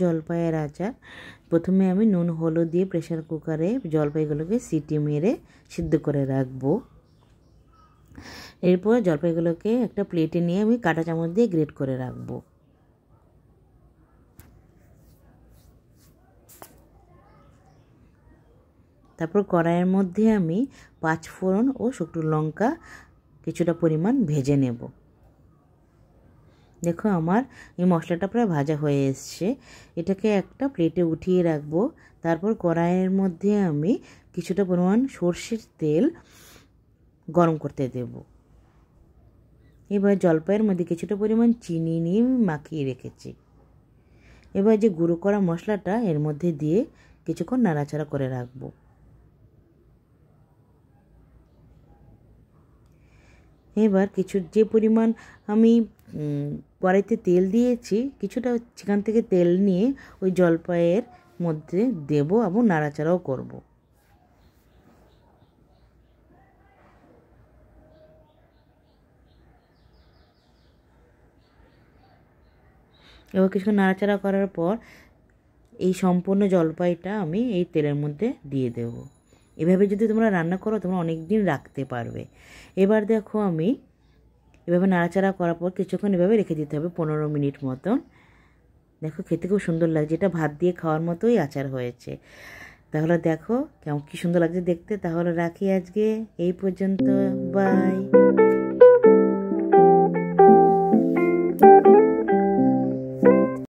জলপাইয়ের আচার। প্রথমে আমি নুন হলুদ দিয়ে প্রেসার কুকারে জলপাইগুলোকে সিটি মেরে সিদ্ধ করে রাখবো। এরপর জলপাইগুলোকে একটা প্লেটে নিয়ে আমি কাঁটা চামচ দিয়ে গ্রেট করে রাখবো। তারপর কড়াইয়ের মধ্যে আমি 5 ফোড়ন ও শুকনো লঙ্কা কিছুটা পরিমাণ ভেজে নেব। দেখো আমার এই মশলাটা প্রায় ভাজা হয়ে এসছে। এটাকে একটা প্লেটে উঠিয়ে রাখবো। তারপর কড়াইয়ের মধ্যে আমি কিছুটা পরিমাণ সর্ষের তেল গরম করতে দেব। এবার জলপাইয়ের মধ্যে কিছুটা পরিমাণ চিনি নিয়ে মাখিয়ে রেখেছি। এবার যে গুঁড়ো করা মশলাটা এর মধ্যে দিয়ে কিছুক্ষণ নাড়াচাড়া করে রাখবো। এবার যে পরিমাণ আমি কড়াইতে তেল দিয়েছি কিছুটা সেখান থেকে তেল নিয়ে ওই জলপাইয়ের মধ্যে দেব এবং নাড়াচাড়াও করব। এবার কিছুক্ষণ নাড়াচাড়া করার পর এই সম্পূর্ণ জলপাইটা আমি এই তেলের মধ্যে দিয়ে দেব। এভাবে যদি তোমরা রান্না করো তোমরা অনেক দিন রাখতে পারবে। এবার দেখো আমি এভাবে নাড়াচাড়া করার পর কিছুক্ষণ এভাবে রেখে দিতে হবে 15 মিনিট মতন। দেখো খেতে খুব সুন্দর লাগছে, এটা ভাত দিয়ে খাওয়ার মতোই আচার হয়েছে। তাহলে দেখো কেমন কি সুন্দর লাগছে দেখতে। তাহলে রাখি আজকে এই পর্যন্ত, বাই।